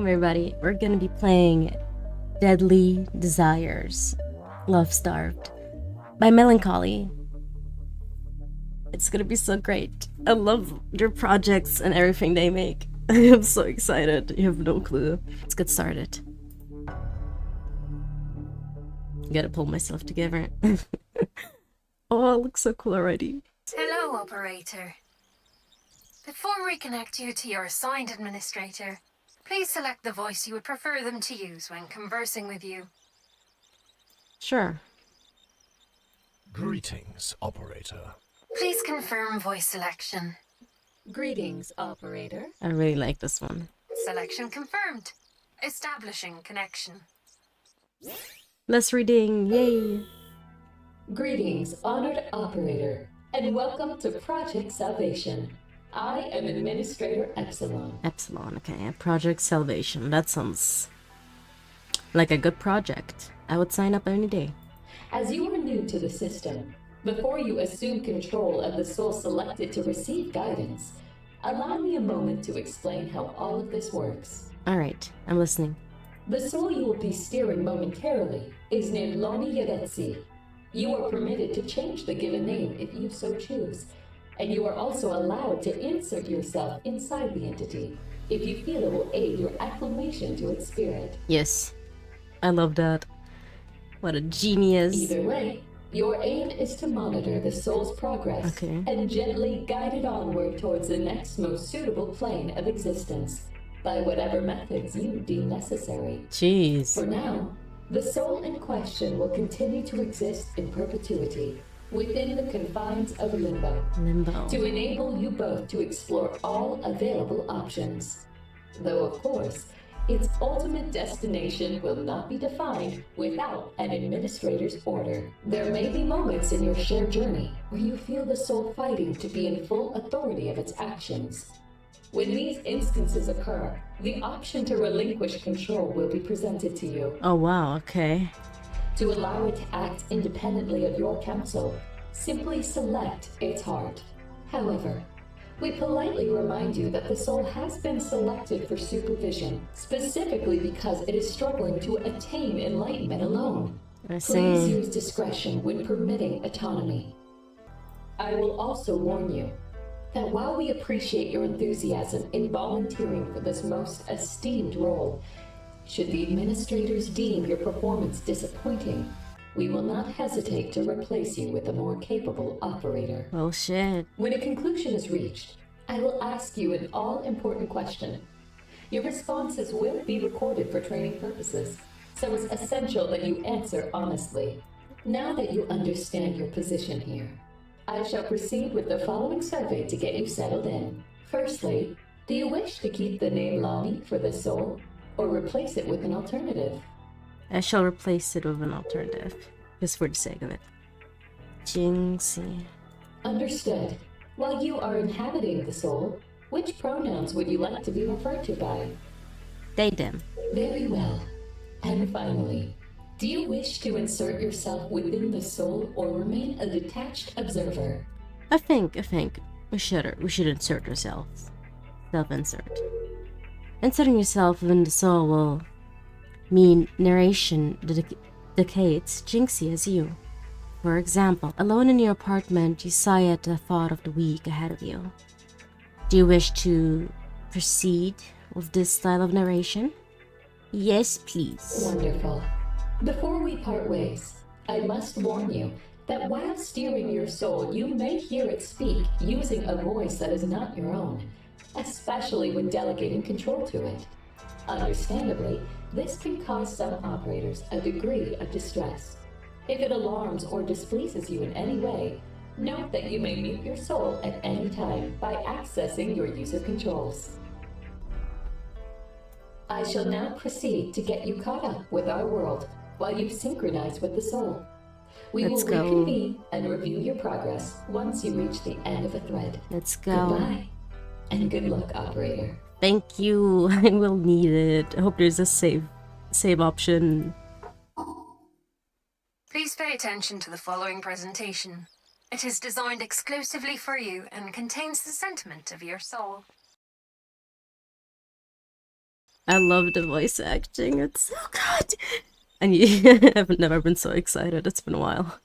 Welcome everybody. We're gonna be playing Deadly Desires, Love-Starved by Melancholy. It's gonna be so great. I love their projects and everything they make. I am so excited. You have no clue. Let's get started. Gotta pull myself together. Oh, it looks so cool already. Hello, operator. Before we connect you to your assigned administrator, please select the voice you would prefer them to use when conversing with you. Sure. Greetings, operator. Please confirm voice selection. Greetings, operator. I really like this one. Selection confirmed. Establishing connection. Less reading, yay! Greetings, honored operator, and welcome to Project Salvation. I am Administrator Epsilon. Epsilon, okay. Project Salvation. That sounds like a good project. I would sign up any day. As you are new to the system, before you assume control of the soul selected to receive guidance, allow me a moment to explain how all of this works. Alright, I'm listening. The soul you will be steering momentarily is named Lomi Yaretsi. You are permitted to change the given name if you so choose, and you are also allowed to insert yourself inside the entity if you feel it will aid your acclimation to its spirit. Yes, I love that. What a genius. Either way, your aim is to monitor the soul's progress and gently guide it onward towards the next most suitable plane of existence by whatever methods you deem necessary. Jeez. For now, the soul in question will continue to exist in perpetuity within the confines of limbo to enable you both to explore all available options. Though, of course, its ultimate destination will not be defined without an administrator's order. There may be moments in your shared journey where you feel the soul fighting to be in full authority of its actions. When these instances occur, the option to relinquish control will be presented to you. Oh wow, okay. To allow it to act independently of your counsel, simply select its heart. However, we politely remind you that the soul has been selected for supervision, specifically because it is struggling to attain enlightenment alone. Please use discretion when permitting autonomy. I will also warn you that while we appreciate your enthusiasm in volunteering for this most esteemed role, should the administrators deem your performance disappointing, we will not hesitate to replace you with a more capable operator. Oh shit. When a conclusion is reached, I will ask you an all-important question. Your responses will be recorded for training purposes, so it's essential that you answer honestly. Now that you understand your position here, I shall proceed with the following survey to get you settled in. Firstly, do you wish to keep the name Lani for the soul, or replace it with an alternative? I shall replace it with an alternative, just for the sake of it. Jinxie. Understood. While you are inhabiting the soul, which pronouns would you like to be referred to by? They, them. Very well. And finally, do you wish to insert yourself within the soul or remain a detached observer? I think we should insert ourselves. Self-insert. Inserting yourself within the soul will mean narration decays Jinxie as you. For example, alone in your apartment, you sigh at the thought of the week ahead of you. Do you wish to proceed with this style of narration? Yes, please. Wonderful. Before we part ways, I must warn you that while steering your soul, you may hear it speak using a voice that is not your own, especially when delegating control to it. Understandably, this can cause some operators a degree of distress. If it alarms or displeases you in any way, note that you may mute your soul at any time by accessing your user controls. I shall now proceed to get you caught up with our world while you synchronize with the soul. We will reconvene and review your progress once you reach the end of a thread. Let's go. Goodbye, and good luck, operator. Thank you. I will need it. I hope there's a save option. Please pay attention to the following presentation. It is designed exclusively for you and contains the sentiment of your soul. I love the voice acting. It's so good. And you have never been so excited. It's been a while.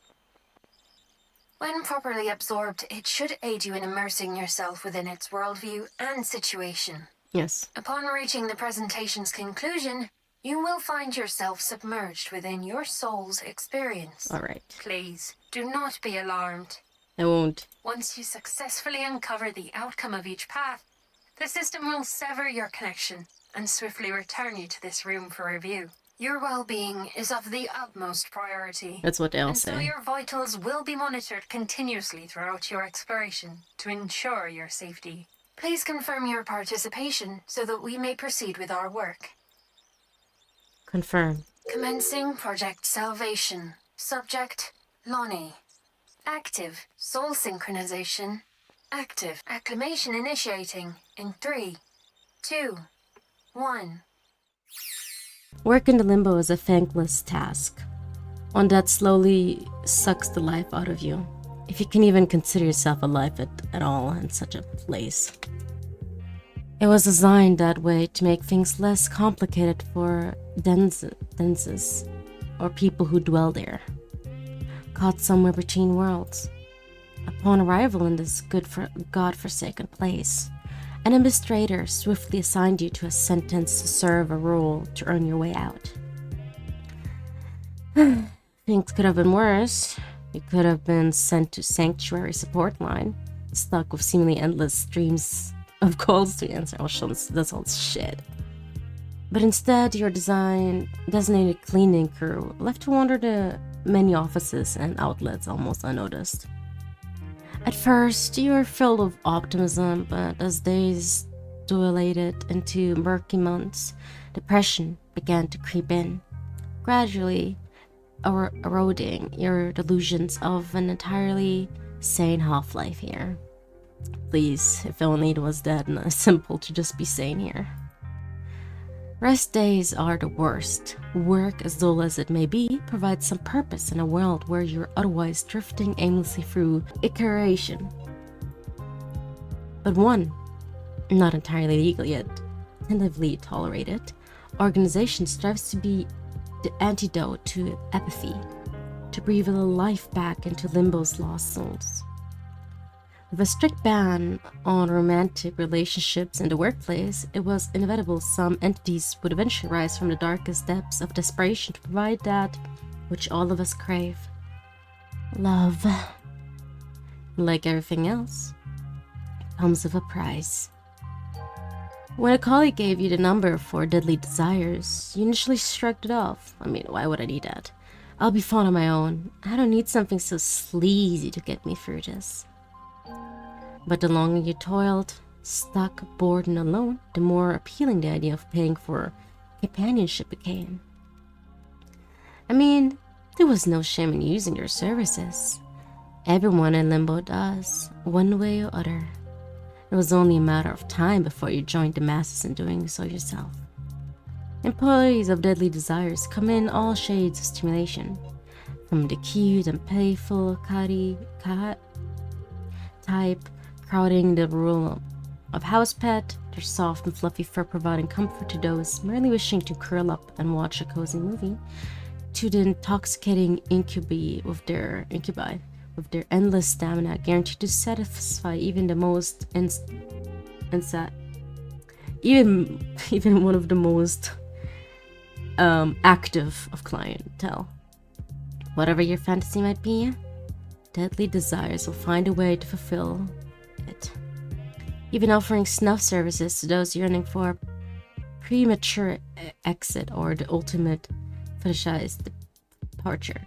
When properly absorbed, it should aid you in immersing yourself within its worldview and situation. Yes. Upon reaching the presentation's conclusion, you will find yourself submerged within your soul's experience. All right. Please, do not be alarmed. I won't. Once you successfully uncover the outcome of each path, the system will sever your connection and swiftly return you to this room for review. Your well-being is of the utmost priority. That's what they all And so say. your vitals will be monitored continuously throughout your exploration to ensure your safety. Please confirm your participation so that we may proceed with our work. Confirm. Commencing Project Salvation. Subject, Lonnie. Active, soul synchronization. Active, acclimation initiating in 3, 2, 1. Work in the limbo is a thankless task, one that slowly sucks the life out of you, if you can even consider yourself alive at all in such a place. It was designed that way to make things less complicated for denses, or people who dwell there, caught somewhere between worlds. Upon arrival in this godforsaken place, an administrator swiftly assigned you to a sentence to serve a role to earn your way out. Things could have been worse. You could have been sent to Sanctuary Support Line, stuck with seemingly endless streams of calls to answer. Oh, that's all shit. But instead, your designated cleaning crew left to wander the many offices and outlets almost unnoticed. At first, you were filled with optimism, but as days dilated into murky months, depression began to creep in, gradually eroding your delusions of an entirely sane half-life here. Please, if only it was that simple to just be sane here. Rest days are the worst. Work, as dull as it may be, provides some purpose in a world where you're otherwise drifting aimlessly through iteration. But one, not entirely legal yet tentatively tolerated, organization strives to be the antidote to apathy, to breathe a little life back into limbo's lost souls. With a strict ban on romantic relationships in the workplace, it was inevitable some entities would eventually rise from the darkest depths of desperation to provide that which all of us crave. Love. Like everything else, comes with a price. When a colleague gave you the number for Deadly Desires, you initially shrugged it off. I mean, why would I need that? I'll be fine on my own. I don't need something so sleazy to get me through this. But the longer you toiled, stuck, bored, and alone, the more appealing the idea of paying for companionship became. I mean, there was no shame in using your services. Everyone in Limbo does, one way or other. It was only a matter of time before you joined the masses in doing so yourself. Employees of Deadly Desires come in all shades of stimulation, from the cute and playful catty type, crowding the role of house pet, their soft and fluffy fur providing comfort to those merely wishing to curl up and watch a cozy movie, to the intoxicating incubi with their endless stamina guaranteed to satisfy even the most even one of the most active of clientele. Whatever your fantasy might be, Deadly Desires will find a way to fulfill it. Even offering snuff services to those yearning for premature exit or the ultimate fetishized departure.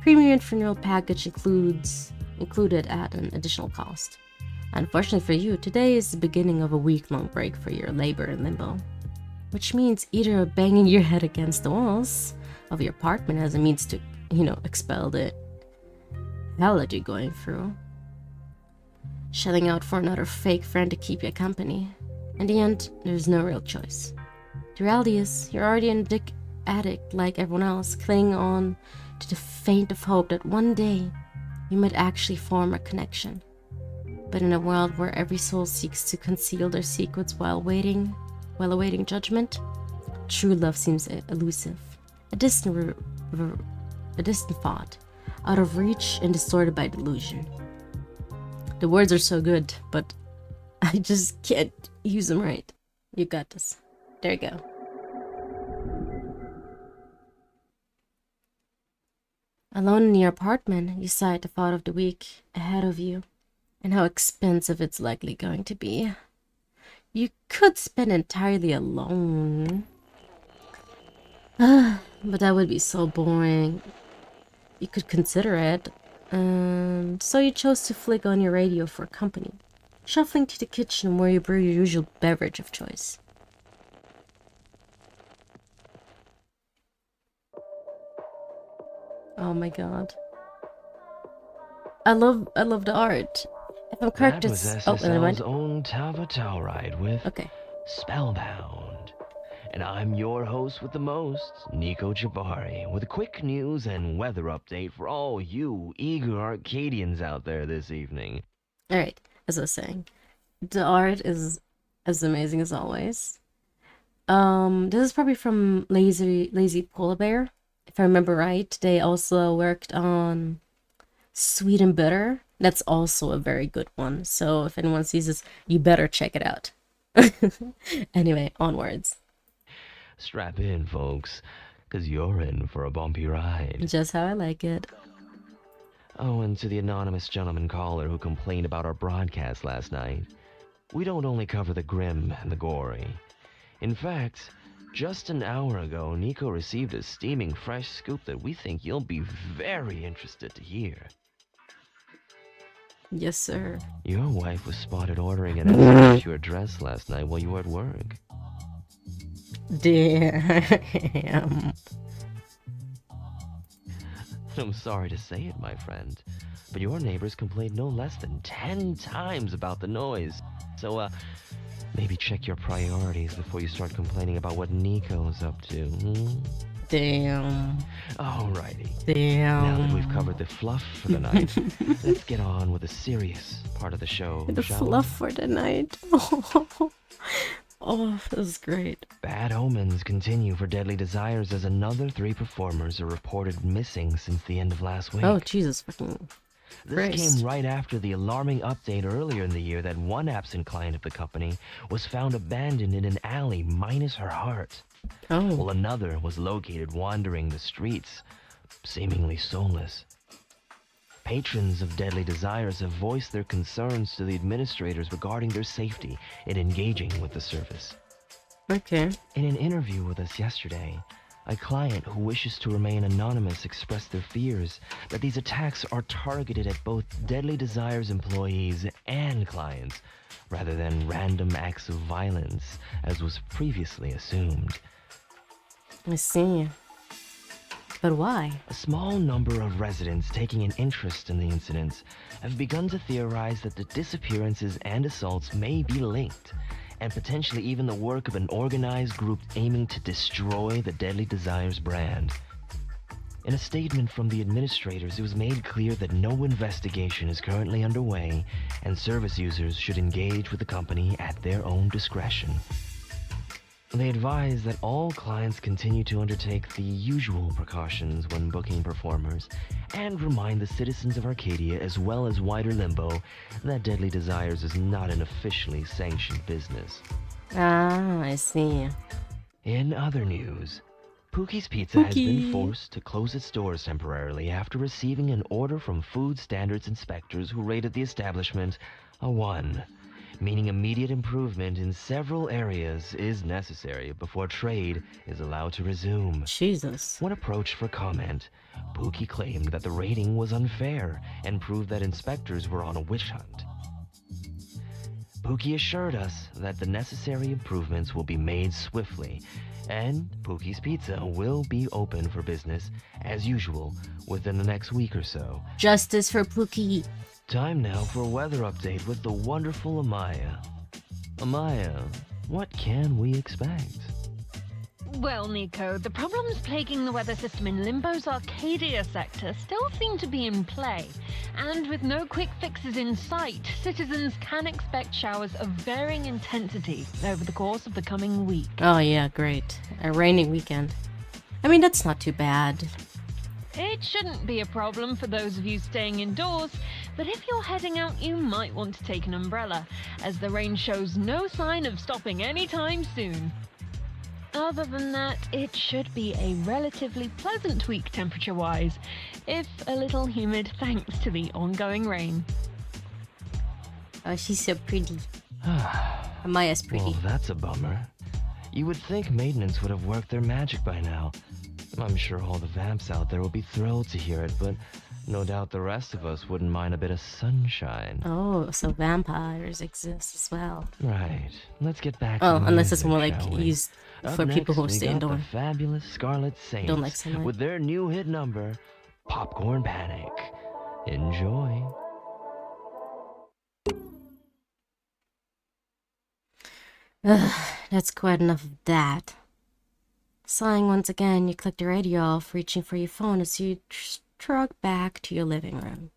Premium funeral package included at an additional cost. Unfortunately for you, today is the beginning of a week-long break for your labor in Limbo, which means either banging your head against the walls of your apartment as a means to, expel the hell that you're going through, shelling out for another fake friend to keep you company. In the end, there's no real choice. The reality is, you're already an addict like everyone else, clinging on to the faint of hope that one day you might actually form a connection. But in a world where every soul seeks to conceal their secrets while waiting, while awaiting judgment? True love seems elusive, a distant thought, out of reach and distorted by delusion. The words are so good, but I just can't use them right. You got this. There you go. Alone in your apartment, you sigh at the thought of the week ahead of you and how expensive it's likely going to be. You could spend entirely alone. But that would be so boring. You could consider it. So you chose to flick on your radio for company, shuffling to the kitchen where you brew your usual beverage of choice. Oh my god. I love the art. If I'm correct, that was it's SSL's own Tava Tauride with okay. Spellbound. And I'm your host with the most, Nico Jabari, with a quick news and weather update for all you eager Arcadians out there this evening. Alright, as I was saying, the art is as amazing as always. This is probably from Lazy Polar Bear. If I remember right, they also worked on Sweet and Bitter. That's also a very good one. So if anyone sees this, you better check it out. Anyway, onwards. Strap in, folks, because you're in for a bumpy ride. Just how I like it. Oh, and to the anonymous gentleman caller who complained about our broadcast last night, we don't only cover the grim and the gory. In fact, just an hour ago, Nico received a steaming fresh scoop that we think you'll be very interested to hear. Yes, sir. Your wife was spotted ordering an escort to your dress last night while you were at work. Damn. I'm sorry to say it, my friend, but your neighbors complained no less than 10 times about the noise. So, maybe check your priorities before you start complaining about what Nico's up to, Damn. Alrighty. Damn. Now that we've covered the fluff for the night, let's get on with the serious part of the show, The shall we? fluff for the night. Oh, this is great. Bad omens continue for Deadly Desires as another 3 performers are reported missing since the end of last week. Oh, Jesus fucking This Christ. came right after the alarming update earlier in the year that one absent client of the company was found abandoned in an alley minus her heart, Oh. while another was located wandering the streets, seemingly soulless. Patrons of Deadly Desires have voiced their concerns to the administrators regarding their safety in engaging with the service. Okay. In an interview with us yesterday, a client who wishes to remain anonymous expressed their fears that these attacks are targeted at both Deadly Desires employees and clients, rather than random acts of violence, as was previously assumed. I see. But why? A small number of residents taking an interest in the incidents have begun to theorize that the disappearances and assaults may be linked, and potentially even the work of an organized group aiming to destroy the Deadly Desires brand. In a statement from the administrators, it was made clear that no investigation is currently underway, and service users should engage with the company at their own discretion. They advise that all clients continue to undertake the usual precautions when booking performers, and remind the citizens of Arcadia as well as wider Limbo that Deadly Desires is not an officially sanctioned business. Ah, I see. In other news, Pookie's Pizza has been Pookie. forced to close its doors temporarily after receiving an order from food standards inspectors who rated the establishment a 1. Meaning immediate improvement in several areas is necessary before trade is allowed to resume. Jesus. When approached for comment, Pookie claimed that the rating was unfair and proved that inspectors were on a witch hunt. Pookie assured us that the necessary improvements will be made swiftly, and Pookie's Pizza will be open for business as usual within the next week or so. Justice for Pookie. Time now for a weather update with the wonderful Amaya. Amaya, what can we expect? Well, Nico, the problems plaguing the weather system in Limbo's Arcadia sector still seem to be in play. And with no quick fixes in sight, citizens can expect showers of varying intensity over the course of the coming week. Oh yeah, great. A rainy weekend. I mean, that's not too bad. It shouldn't be a problem for those of you staying indoors, but if you're heading out, you might want to take an umbrella, as the rain shows no sign of stopping anytime soon. Other than that, it should be a relatively pleasant week temperature-wise, if a little humid thanks to the ongoing rain. Oh, she's so pretty. Amaya's pretty. Well, that's a bummer. You would think maintenance would have worked their magic by now. I'm sure all the vamps out there will be thrilled to hear it, but no doubt the rest of us wouldn't mind a bit of sunshine. Oh, so vampires exist as well. Right. Let's get back Oh, to the unless it's music, more like shall we? used Up for people who next, we stay got indoor. the fabulous Scarlet Saints Don't like sunlight. with their new hit number, Popcorn Panic. Enjoy. Ugh, that's quite enough of that. Sighing once again, you click the radio off, reaching for your phone as you trudge back to your living room.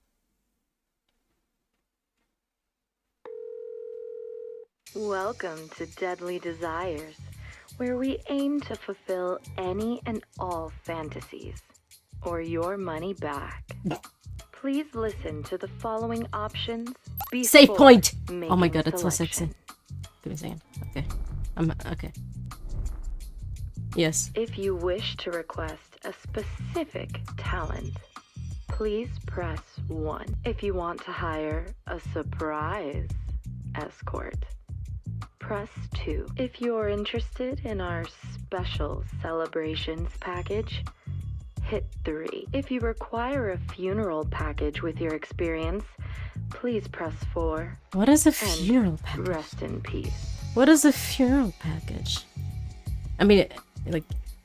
Welcome to Deadly Desires, where we aim to fulfill any and all fantasies, or your money back. Please listen to the following options before Save point! making Oh my god, a that's so sexy. selection. Give me a second. Okay. Okay. Yes. If you wish to request a specific talent, please press 1. If you want to hire a surprise escort, press 2. If you're interested in our special celebrations package, hit 3. If you require a funeral package with your experience, please press 4. What is a And funeral package? rest in peace. What is a funeral package? I mean, like,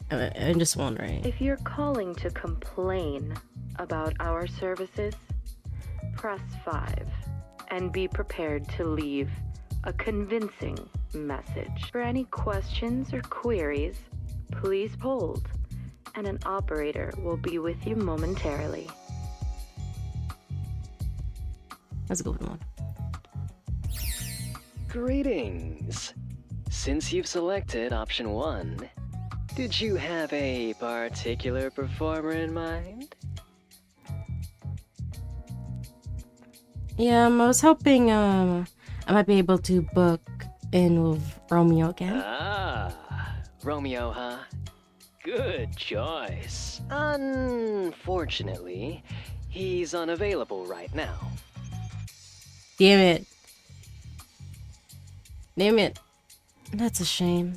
I'm just wondering. If you're calling to complain about our services, press 5 and be prepared to leave a convincing message. For any questions or queries, please hold, and an operator will be with you momentarily. That's a good one. Greetings. Since you've selected option 1, did you have a particular performer in mind? Yeah, I was hoping I might be able to book in with Romeo again. Ah, Romeo, huh? Good choice. Unfortunately, he's unavailable right now. Damn it. Damn it. That's a shame.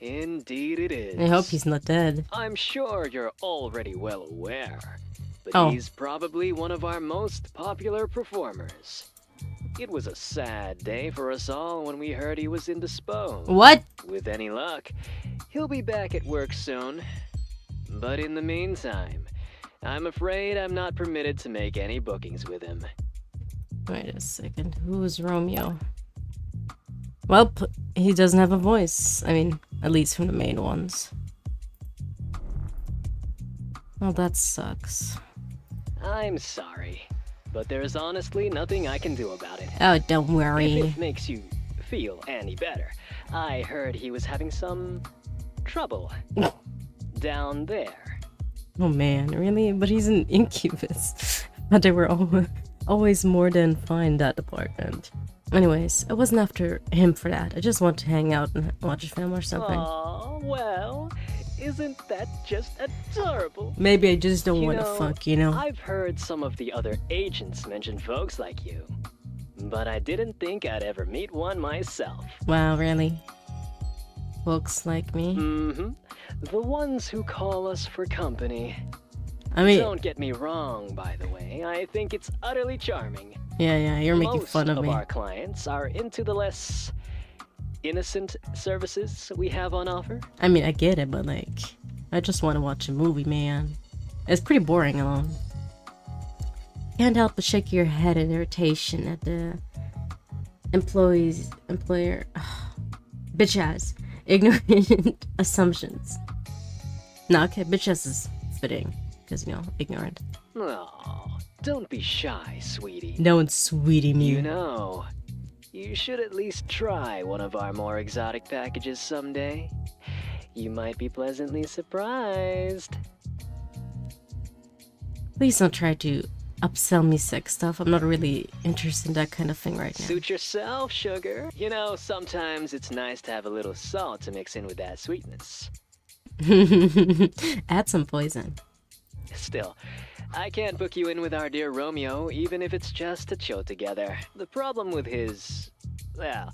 Indeed it is. I hope he's not dead. I'm sure you're already well aware, but Oh. he's probably one of our most popular performers. It was a sad day for us all when we heard he was indisposed. What? With any luck, he'll be back at work soon. But in the meantime, I'm afraid I'm not permitted to make any bookings with him. Wait a second. Who is Romeo? Well, he doesn't have a voice. I mean, at least from the main ones. Well, that sucks. I'm sorry, but there's honestly nothing I can do about it. Oh, don't If worry. it makes you feel any better, I heard he was having some trouble down there. Oh man, really? But he's an incubus. But they were always more than fine, that department. Anyways, I wasn't after him for that. I just want to hang out and watch a film or something. Aw, well, isn't that just adorable? Maybe I just don't You want to know, fuck, you know? I've heard some of the other agents mention folks like you, but I didn't think I'd ever meet one myself. Wow, really? Folks like me? Mm-hmm. The ones who call us for company. I mean, Don't get me wrong, by the way. I think it's utterly charming. yeah, you're making Most fun of me. our clients are into the less innocent services we have on offer. I mean, I get it, but like, I just want to watch a movie, man. It's pretty boring alone. Can't help but shake your head in irritation at the employer bitch ass ignorant assumptions. No, okay, bitches is fitting. Because, you know, ignorant. Oh, don't be shy, sweetie. Don't sweetie me. You know, you should at least try one of our more exotic packages someday. You might be pleasantly surprised. Please don't try to upsell me sex stuff. I'm not really interested in that kind of thing right now. Suit yourself, sugar. You know, sometimes it's nice to have a little salt to mix in with that sweetness. Add some poison. Still, I can't book you in with our dear Romeo, even if it's just to chill together. The problem with his, well,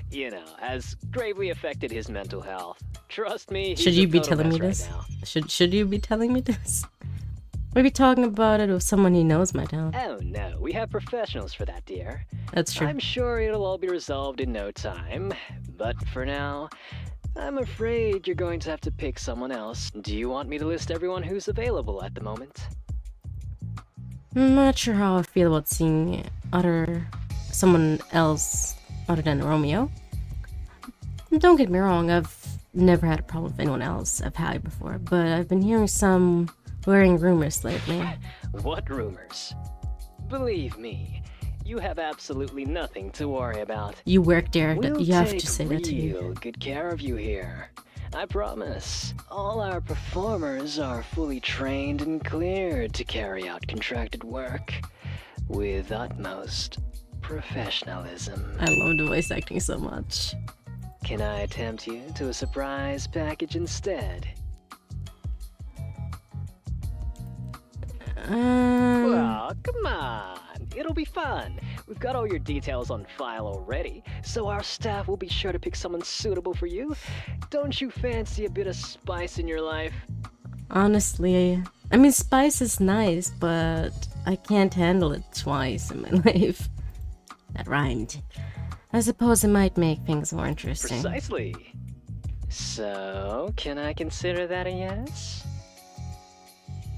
you know, has gravely affected his mental health. Trust me, he's Should you a be total telling me mess this? right now. Should you be telling me this? Maybe talking about it with someone he knows might help. Oh no, we have professionals for that, dear. That's true. I'm sure it'll all be resolved in no time. But for now, I'm afraid you're going to have to pick someone else. Do you want me to list everyone who's available at the moment? I'm not sure how I feel about seeing someone else other than Romeo. Don't get me wrong, I've never had a problem with anyone else I've had before, but I've been hearing some worrying rumors lately. What rumors? Believe me, you have absolutely nothing to worry about. You work there, We'll you have take to say that to me. real good care of you here. I promise. All our performers are fully trained and cleared to carry out contracted work with utmost professionalism. I love the voice acting so much. Can I tempt you to a surprise package instead? Well, come on. It'll be fun. We've got all your details on file already, so our staff will be sure to pick someone suitable for you. Don't you fancy a bit of spice in your life? Honestly, I mean, spice is nice, but I can't handle it twice in my life. That rhymed. I suppose it might make things more interesting. Precisely. So, can I consider that a yes?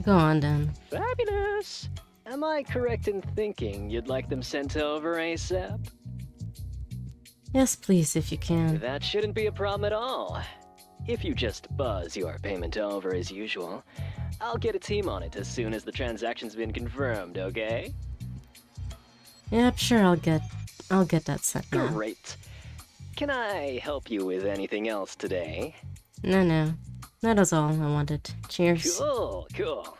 Go on then. Fabulous! Am I correct in thinking you'd like them sent over ASAP? Yes, please, if you can. That shouldn't be a problem at all. If you just buzz your payment over as usual, I'll get a team on it as soon as the transaction's been confirmed, okay? Yep, sure, I'll get that set now. Great. Can I help you with anything else today? No. That was all I wanted. Cheers. Cool.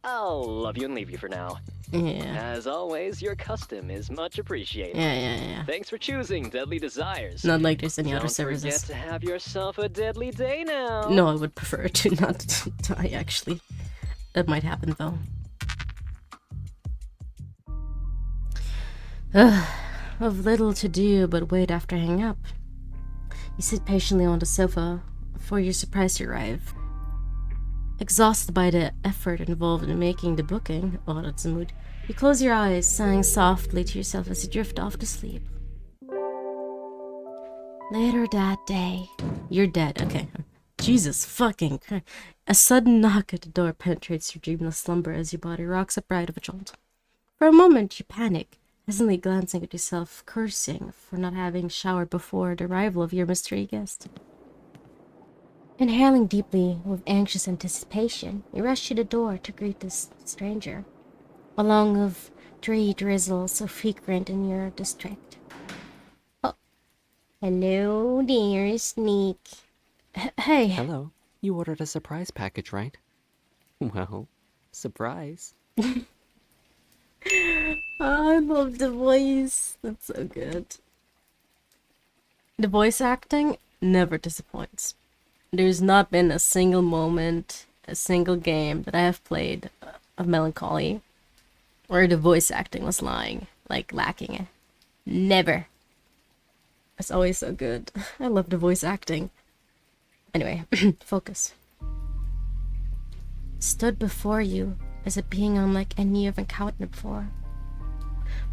I'll love you and leave you for now. Yeah. As always, your custom is much appreciated. Yeah. Thanks for choosing Deadly Desires. Not like there's any other Don't services. forget to have yourself a deadly day now. No, I would prefer to not die, actually. That might happen, though. Of little to do but wait after hang up. You sit patiently on the sofa for your surprise to arrive. Exhausted by the effort involved in making the booking, oh, that's a mood, you close your eyes, sighing softly to yourself as you drift off to sleep. Later that day, you're dead. Okay. Jesus fucking Christ. A sudden knock at the door penetrates your dreamless slumber as your body rocks upright of a jolt. For a moment, you panic, hesitantly glancing at yourself, cursing for not having showered before the arrival of your mystery guest. Inhaling deeply with anxious anticipation, you rush to the door to greet this stranger, along with dreary drizzle so frequent in your district. Oh, hello there, Sneak. Hey. Hello. You ordered a surprise package, right? Well, surprise. I love the voice. That's so good. The voice acting never disappoints. There's not been a single moment, a single game that I have played of Melancholy where the voice acting was lacking. Never. It's always so good. I love the voice acting. Anyway, focus. Stood before you as a being unlike any you've encountered before.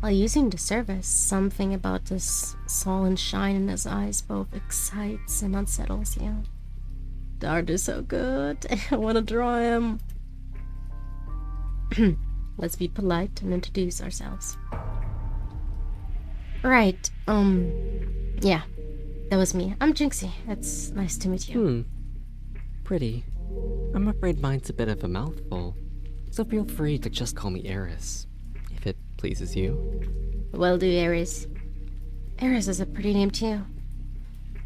While using the service, something about this sullen shine in his eyes both excites and unsettles you. The art is so good. I want to draw him. Let's be polite and introduce ourselves. Right, yeah. That was me. I'm Jinxie. It's nice to meet you. Pretty. I'm afraid mine's a bit of a mouthful, so feel free to just call me Eris, if it pleases you. Well do, Eris. Eris is a pretty name too.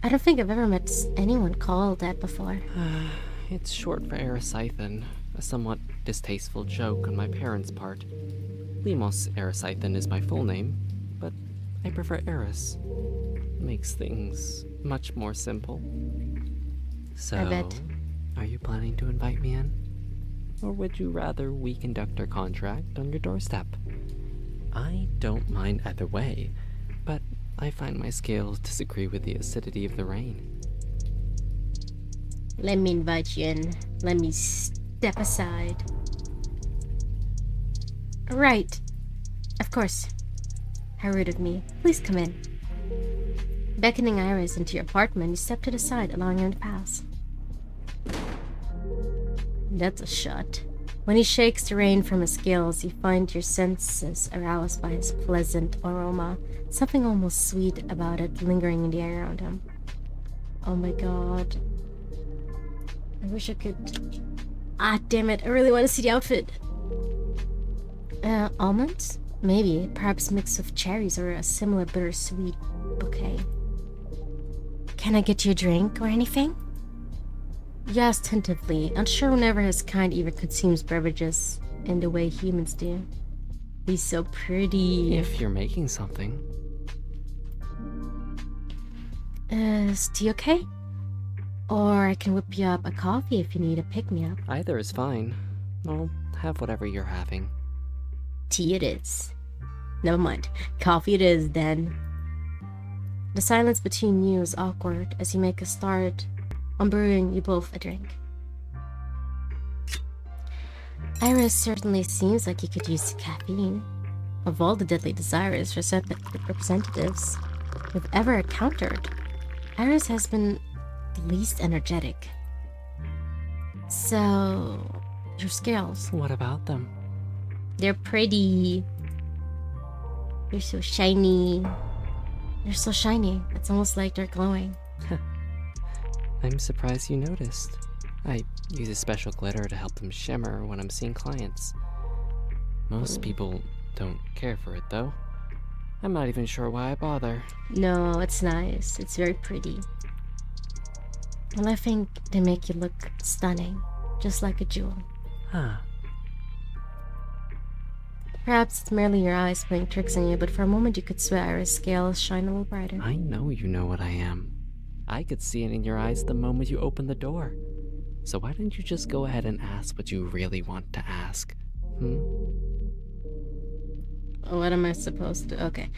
I don't think I've ever met anyone called that before. It's short for Erisithan, a somewhat distasteful joke on my parents' part. Limos Erisithan is my full name, but I prefer Eris. Makes things much more simple. So, I bet. Are you planning to invite me in? Or would you rather we conduct our contract on your doorstep? I don't mind either way, but I find my scales disagree with the acidity of the rain. Let me invite you in. Let me step aside. Right. Of course. How rude of me. Please come in. Beckoning Iris into your apartment, you step to the side, allowing her to pass. That's a shot. When he shakes the rain from his scales, you find your senses aroused by his pleasant aroma, something almost sweet about it lingering in the air around him. Oh my god. I wish I could... Ah, damn it, I really want to see the outfit. Almonds? Maybe, perhaps mixed with cherries or a similar bittersweet bouquet. Can I get you a drink or anything? You ask tentatively, unsure whenever his kind even consumes beverages in the way humans do. He's so pretty. If you're making something. Is tea okay? Or I can whip you up a coffee if you need a pick-me-up. Either is fine. I'll have whatever you're having. Tea it is. Never mind. Coffee it is, then. The silence between you is awkward as you make a start on brewing you both a drink. Iris certainly seems like you could use the caffeine. Of all the deadly desires representatives we've ever encountered, Iris has been the least energetic. So, your scales. What about them? They're pretty. They're so shiny. They're so shiny. It's almost like they're glowing. I'm surprised you noticed. I use a special glitter to help them shimmer when I'm seeing clients. Most people don't care for it, though. I'm not even sure why I bother. No, it's nice. It's very pretty. Well, I think they make you look stunning, just like a jewel. Huh. Perhaps it's merely your eyes playing tricks on you, but for a moment you could swear Iris' scales shine a little brighter. I know you know what I am. I could see it in your eyes the moment you opened the door. So why don't you just go ahead and ask what you really want to ask? What am I supposed to... Okay.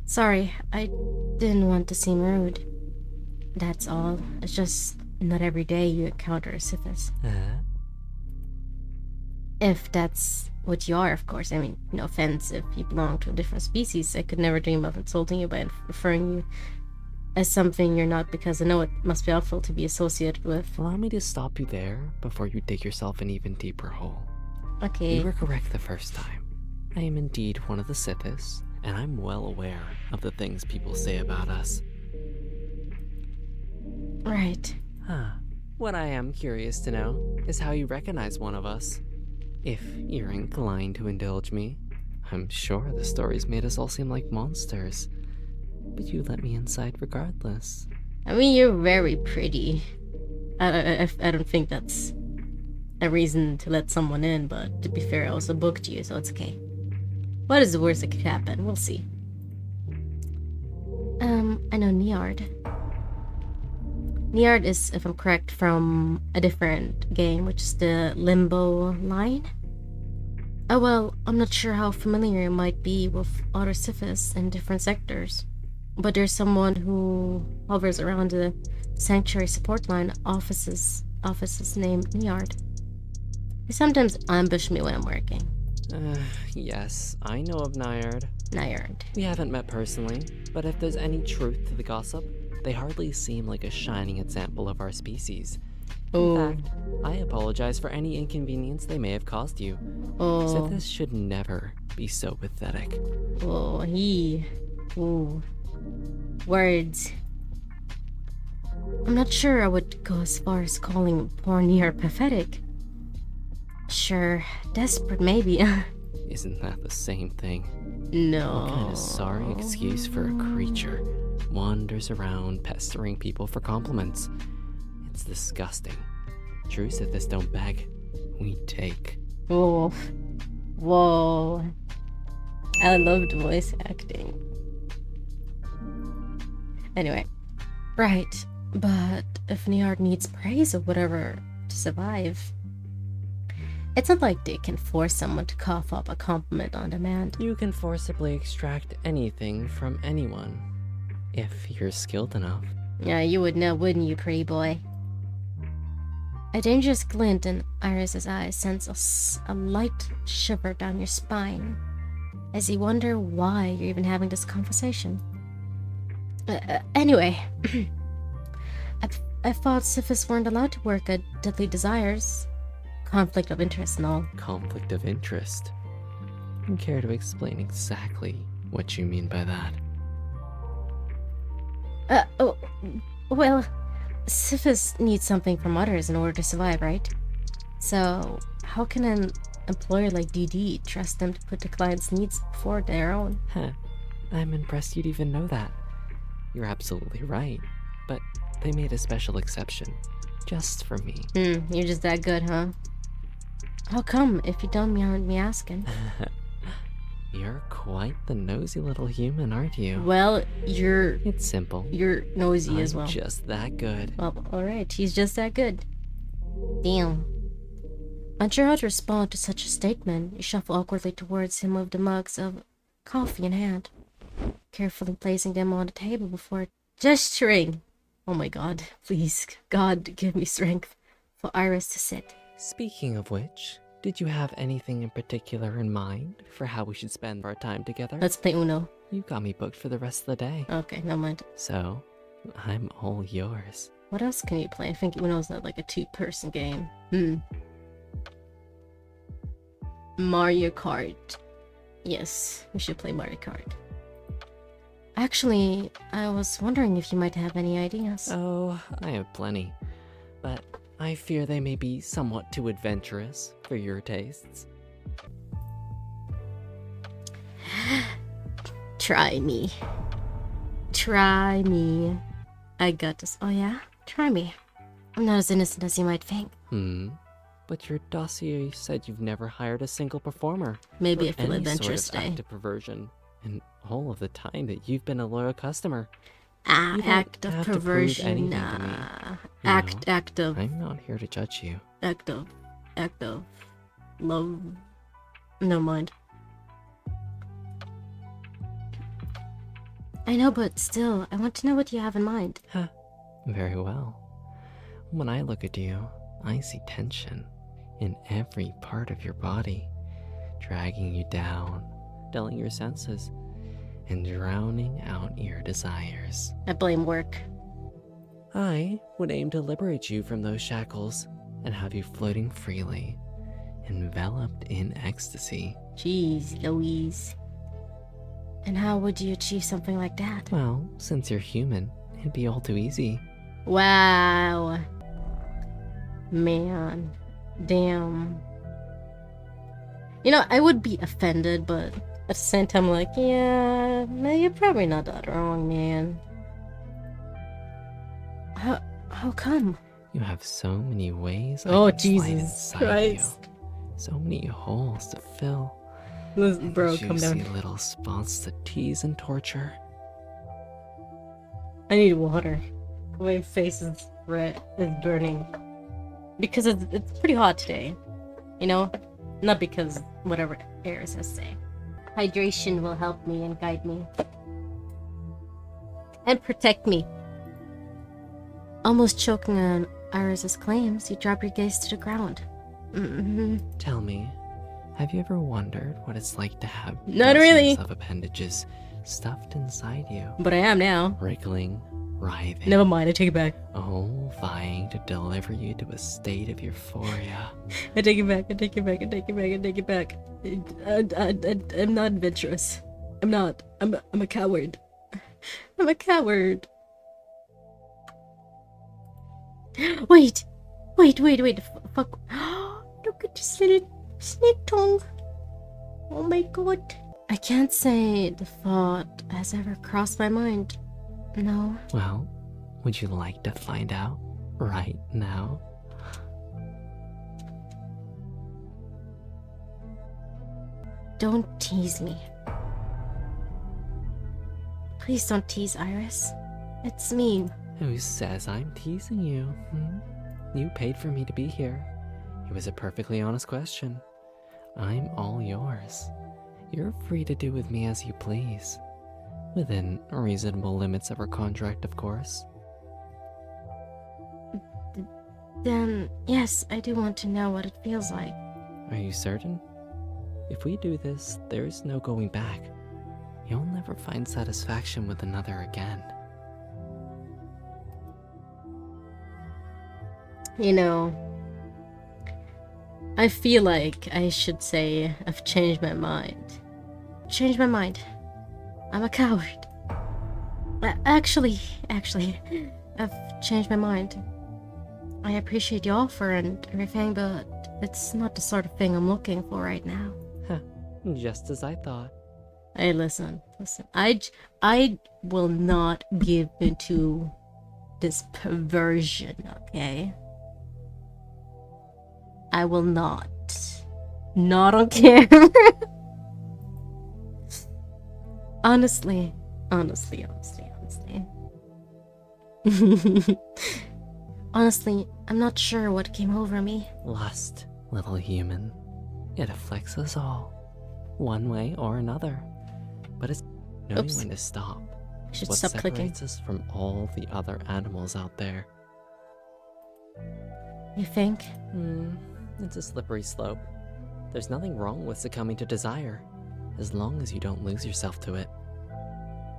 Sorry, I didn't want to seem rude. That's all. It's just not every day you encounter a Sithis. If that's what you are, of course. I mean, no offense if you belong to a different species. I could never dream of insulting you by referring you as something you're not, because I know it must be awful to be associated with. Allow me to stop you there before you dig yourself an even deeper hole. Okay. You were correct the first time. I am indeed one of the Sithis, and I'm well aware of the things people say about us. Right. What I am curious to know is how you recognize one of us. If you're inclined to indulge me, I'm sure the stories made us all seem like monsters. But you let me inside regardless. I mean, you're very pretty. I don't think that's a reason to let someone in, but to be fair, I also booked you, so it's okay. What is the worst that could happen? We'll see. I know Niard. Niard is, if I'm correct, from a different game, which is the Limbo line. Oh well, I'm not sure how familiar you might be with other Sithis in different sectors, but there's someone who hovers around the Sanctuary Support Line offices named Niard. He sometimes ambush me when I'm working. Yes, I know of Niard. Niard. We haven't met personally, but if there's any truth to the gossip, they hardly seem like a shining example of our species. In fact, I apologize for any inconvenience they may have caused you. Sithis should never be so pathetic. Ooh. Words. I'm not sure I would go as far as calling porny or pathetic. Sure, desperate maybe. Isn't that the same thing? No. What kind of sorry excuse for a creature wanders around pestering people for compliments? It's disgusting. True Sithis don't beg, we take. Whoa. Whoa. I loved voice acting. Anyway. Right. But if Niard needs praise or whatever to survive, it's not like they can force someone to cough up a compliment on demand. You can forcibly extract anything from anyone, if you're skilled enough. Yeah, you would know, wouldn't you, pretty boy? A dangerous glint in Iris's eyes sends a light shiver down your spine as you wonder why you're even having this conversation. Anyway, I thought Sithis weren't allowed to work at Deadly Desires. Conflict of interest and all. Conflict of interest? You care to explain exactly what you mean by that? Oh, well, Sithis needs something from others in order to survive, right? So, how can an employer like DD trust them to put the client's needs before their own? Huh. I'm impressed you'd even know that. You're absolutely right, but they made a special exception. Just for me. You're just that good, huh? How come, if you don't mind me asking? You're quite the nosy little human, aren't you? Well, It's simple. you're nosy as well. I'm just that good. Well, alright, he's just that good. Damn. Unsure how to respond to such a statement, you shuffle awkwardly towards him with the mugs of coffee in hand, carefully placing them on the table before gesturing. Oh my god, please, God, give me strength for Iris to sit. Speaking of which, did you have anything in particular in mind for how we should spend our time together? Let's play Uno. You got me booked for the rest of the day. Okay, never mind. So, I'm all yours. What else can you play? I think Uno's not like a two-person game. Mario Kart. Yes, we should play Mario Kart. Actually, I was wondering if you might have any ideas. Oh, I have plenty. But I fear they may be somewhat too adventurous for your tastes. Try me. Try me. I got this. Oh yeah? Try me. I'm not as innocent as you might think. But your dossier said you've never hired a single performer. Maybe for I feel any adventurous sort of today. active perversion in all of the time that you've been a loyal customer. You don't Act of have to prove perversion. anything to me. You Act know, of I'm not here to judge you. act of love. No mind. I know, but still, I want to know what you have in mind. Huh. Very well. When I look at you, I see tension in every part of your body, dragging you down, dulling your senses, and drowning out your desires. I blame work. I would aim to liberate you from those shackles and have you floating freely, enveloped in ecstasy. Jeez, Louise. And how would you achieve something like that? Well, since you're human, it'd be all too easy. Wow. Man. Damn. You know, I would be offended, but at the same time, like, yeah, no, you're probably not that wrong, man. How come? You have so many ways Oh, I can slide Jesus inside Christ. you. So many holes to fill. Listen, bro, Juicy come down. little spots to tease and torture. I need water. My face is red, is burning. Because it's pretty hot today. You know? Not because whatever Eris has to say. Hydration will help me and guide me. And protect me. Almost choking on Iris's claims, you drop your gaze to the ground. Tell me, have you ever wondered what it's like to have Not dozens really. of appendages stuffed inside you, But I am now. wriggling, writhing, Never mind, I take it back. all vying to deliver you to a state of euphoria? I take it back, I take it back, I take it back, I take it back. I'm not adventurous. I'm not. I'm a coward. I'm a coward. Wait! Fuck. Look at this little snake tongue. Oh my god. I can't say the thought has ever crossed my mind. No. Well, would you like to find out right now? Don't tease me. Please don't tease Iris. It's mean. Who says I'm teasing you? You paid for me to be here. It was a perfectly honest question. I'm all yours. You're free to do with me as you please. Within reasonable limits of our contract, of course. Then, yes, I do want to know what it feels like. Are you certain? If we do this, there's no going back. You'll never find satisfaction with another again. You know, I feel like I should say I've changed my mind. Changed my mind. I'm a coward. Actually, I've changed my mind. I appreciate the offer and everything, but it's not the sort of thing I'm looking for right now. Huh, just as I thought. Hey, listen. I will not give into this perversion, okay? I will not. Not on camera. Honestly. Honestly, I'm not sure what came over me. Lust, little human. It afflicts us all, one way or another. But it's knowing when to stop. I should What stop clicking. separates us from all the other animals out there. You think? It's a slippery slope. There's nothing wrong with succumbing to desire, as long as you don't lose yourself to it.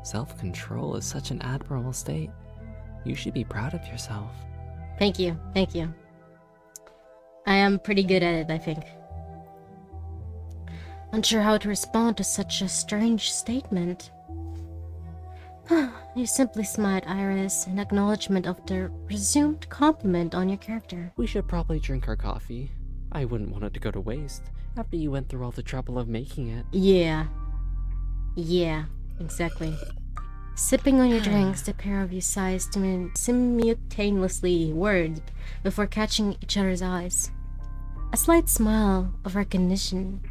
Self-control is such an admirable state. You should be proud of yourself. Thank you. I am pretty good at it, I think. Unsure how to respond to such a strange statement. You simply smiled, Iris, in acknowledgement of the presumed compliment on your character. We should probably drink our coffee. I wouldn't want it to go to waste after you went through all the trouble of making it. Yeah, exactly. Sipping on your drinks, the pair of you sighs simultaneously words before catching each other's eyes. A slight smile of recognition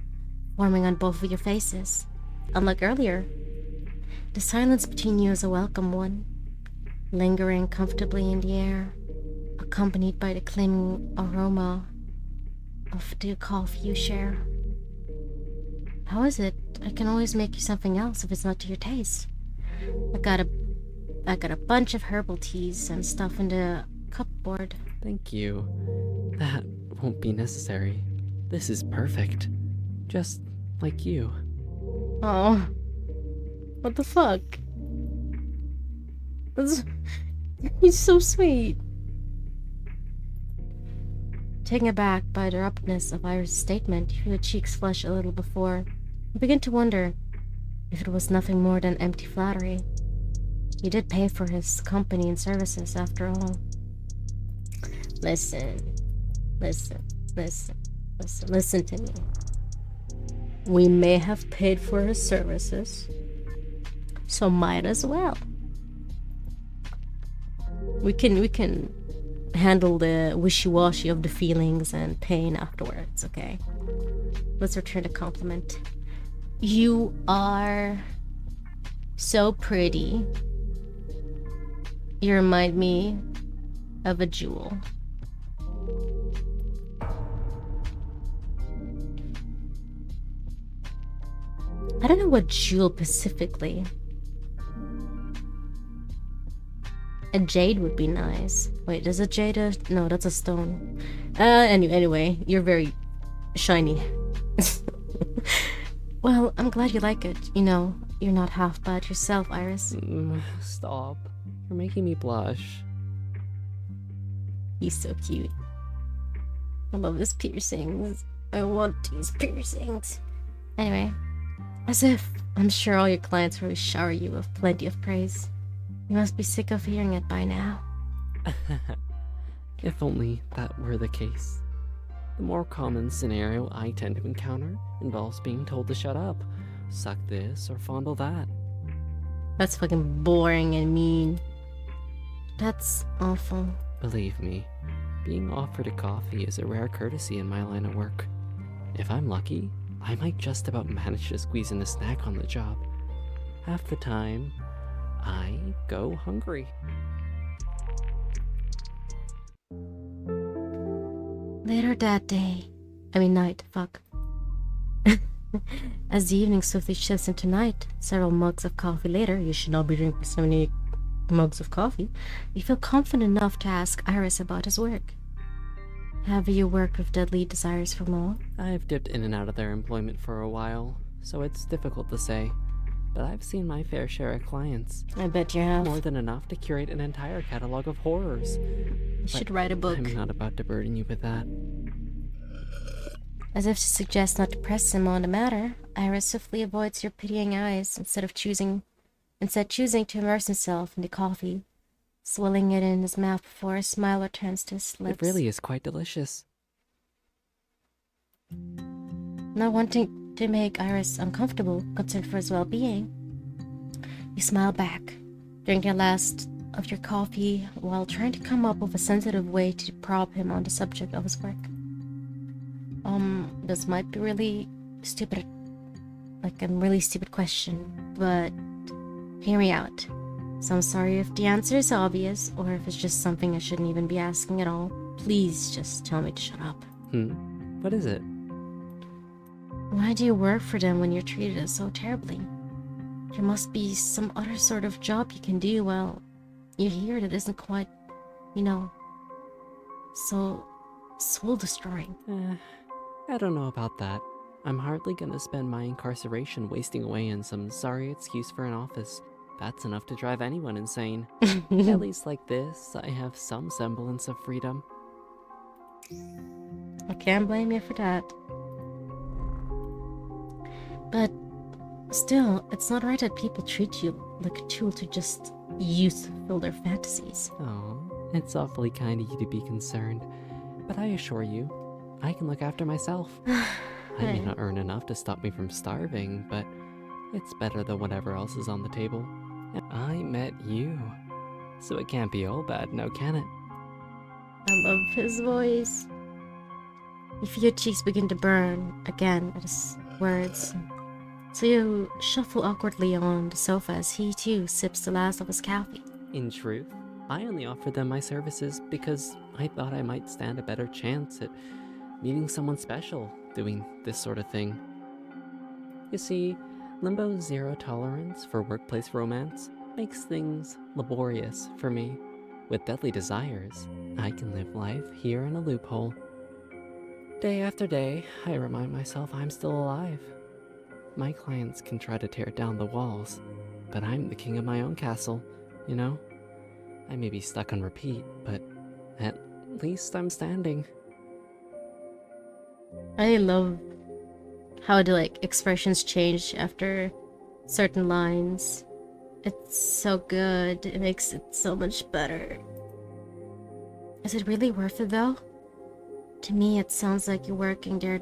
forming on both of your faces. Unlike earlier, the silence between you is a welcome one, lingering comfortably in the air, accompanied by the clinging aroma of the coffee you share. How is it? I can always make you something else if it's not to your taste. I got a bunch of herbal teas and stuff in the cupboard. Thank you. That won't be necessary. This is perfect. Just like you. Oh. What the fuck? He's so sweet. Taken aback by the abruptness of Iris' statement, you feel your cheeks flush a little before. You begin to wonder if it was nothing more than empty flattery. He did pay for his company and services, after all. Listen to me. We may have paid for his services, so might as well. We can handle the wishy-washy of the feelings and pain afterwards, okay? Let's return the compliment. You are so pretty. You remind me of a jewel. I don't know what jewel specifically. A jade would be nice. Wait, is a jade a... No, that's a stone. Anyway, you're very shiny. Well, I'm glad you like it. You know, you're not half bad yourself, Iris. Stop. You're making me blush. He's so cute. I love his piercings. I want these piercings. Anyway, as if I'm sure all your clients will shower you with plenty of praise. You must be sick of hearing it by now. If only that were the case. The more common scenario I tend to encounter involves being told to shut up, suck this, or fondle that. That's fucking boring and mean. That's awful. Believe me, being offered a coffee is a rare courtesy in my line of work. If I'm lucky, I might just about manage to squeeze in a snack on the job. Half the time, I go hungry. Later that night, fuck. As the evening swiftly shifts into night, several mugs of coffee later, you should not be drinking so many mugs of coffee, you feel confident enough to ask Iris about his work. Have you worked with Deadly Desires for long? I've dipped in and out of their employment for a while, so it's difficult to say. But I've seen my fair share of clients. I bet you have. More than enough to curate an entire catalog of horrors. You should write a book. I'm not about to burden you with that. As if to suggest not to press him on the matter, Iris swiftly avoids your pitying eyes instead choosing to immerse himself in the coffee, swilling it in his mouth before a smile returns to his lips. It really is quite delicious. Not wanting to make Iris uncomfortable, concerned for his well-being, you smile back, drinking the last of your coffee while trying to come up with a sensitive way to probe him on the subject of his work. This might be really stupid, like a really stupid question, but hear me out. So I'm sorry if the answer is obvious, or if it's just something I shouldn't even be asking at all. Please just tell me to shut up. What is it? Why do you work for them when you're treated so terribly? There must be some other sort of job you can do while you're here that isn't quite, so soul-destroying. I don't know about that. I'm hardly gonna spend my incarceration wasting away in some sorry excuse for an office. That's enough to drive anyone insane. At least like this, I have some semblance of freedom. I can't blame you for that. But still, it's not right that people treat you like a tool to just use to fulfill their fantasies. Oh, it's awfully kind of you to be concerned. But I assure you, I can look after myself. I may not earn enough to stop me from starving, but it's better than whatever else is on the table. I met you, so it can't be all bad now, can it? I love his voice. You feel your cheeks begin to burn again at his words. So you shuffle awkwardly on the sofa as he too sips the last of his coffee. In truth, I only offered them my services because I thought I might stand a better chance at meeting someone special doing this sort of thing. You see, Limbo's zero tolerance for workplace romance makes things laborious for me. With Deadly Desires, I can live life here in a loophole. Day after day, I remind myself I'm still alive. My clients can try to tear down the walls, but I'm the king of my own castle, I may be stuck on repeat, but at least I'm standing. I love how the expressions change after certain lines. It's so good. It makes it so much better. Is it really worth it though? To me, it sounds like working there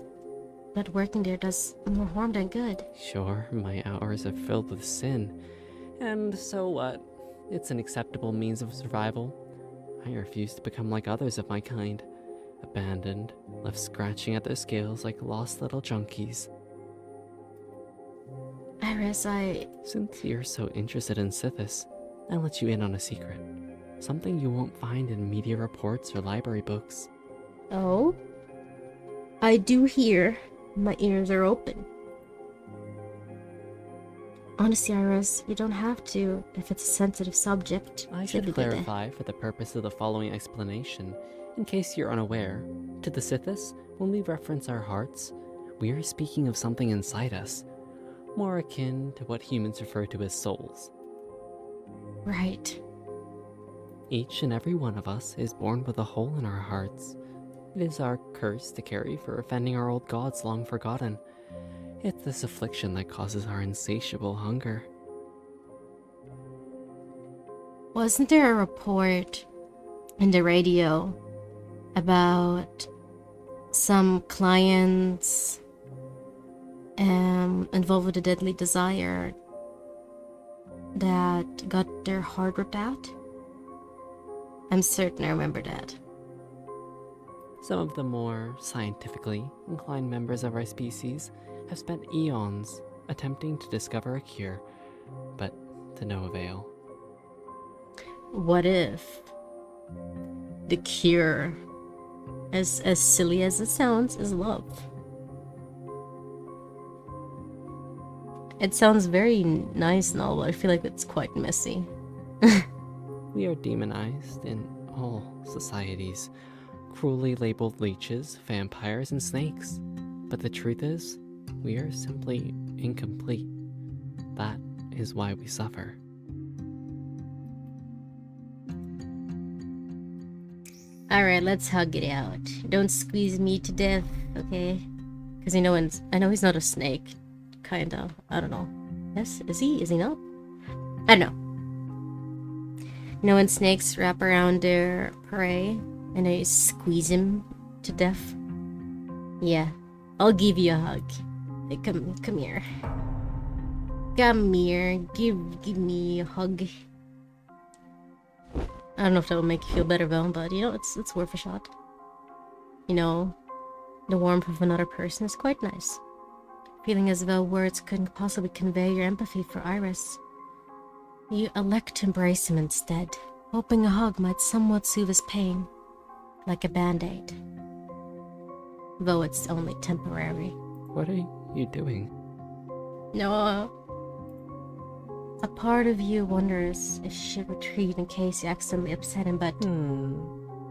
does more harm than good. Sure, my hours are filled with sin. And so what? It's an acceptable means of survival. I refuse to become like others of my kind. Abandoned, left scratching at their scales like lost little junkies. Iris, Since you're so interested in Sithis, I'll let you in on a secret. Something you won't find in media reports or library books. Oh? I do hear. My ears are open. Honestly, Iris, you don't have to if it's a sensitive subject. I should clarify for the purpose of the following explanation, in case you're unaware. To the Sithis, when we reference our hearts, we are speaking of something inside us, more akin to what humans refer to as souls. Right. Each and every one of us is born with a hole in our hearts. It is our curse to carry for offending our old gods long forgotten. It's this affliction that causes our insatiable hunger. Wasn't there a report in the radio about some clients involved with a deadly desire that got their heart ripped out? I'm certain I remember that. Some of the more scientifically inclined members of our species have spent eons attempting to discover a cure, but to no avail. What if the cure, as silly as it sounds, is love? It sounds very nice and all, but I feel like it's quite messy. We are demonized in all societies, cruelly labeled leeches, vampires, and snakes. But the truth is, we are simply incomplete. That is why we suffer. Alright, let's hug it out. Don't squeeze me to death, okay? Because I know he's not a snake. Kinda. I don't know. Yes? Is he? Is he not? I don't know. You know when snakes wrap around their prey and they squeeze him to death? Yeah. I'll give you a hug. Hey, come here. Come here. Give me a hug. I don't know if that will make you feel better, Val, but you know, it's worth a shot. You know, the warmth of another person is quite nice. Feeling as though words couldn't possibly convey your empathy for Iris. You elect to embrace him instead, hoping a hug might somewhat soothe his pain, like a band-aid. Though it's only temporary. What are you doing? No, a part of you wonders if she should retreat in case you accidentally upset him, but...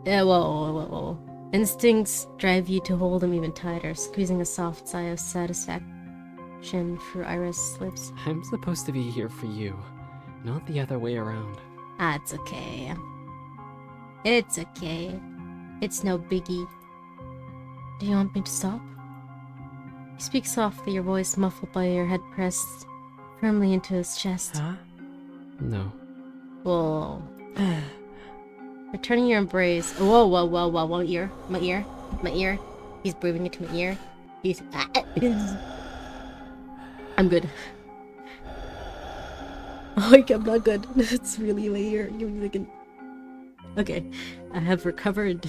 Whoa. Instincts drive you to hold him even tighter, squeezing a soft sigh of satisfaction through Iris' lips. I'm supposed to be here for you, not the other way around. It's okay. It's okay. It's no biggie. Do you want me to stop? You speak softly, your voice muffled by your head pressed firmly into his chest. Huh? No. Whoa. Returning your embrace. Whoa. Ear. My ear. He's breathing into my ear. I'm good. Oh, I'm not good. It's really my ear. Give me a second. Okay. I have recovered.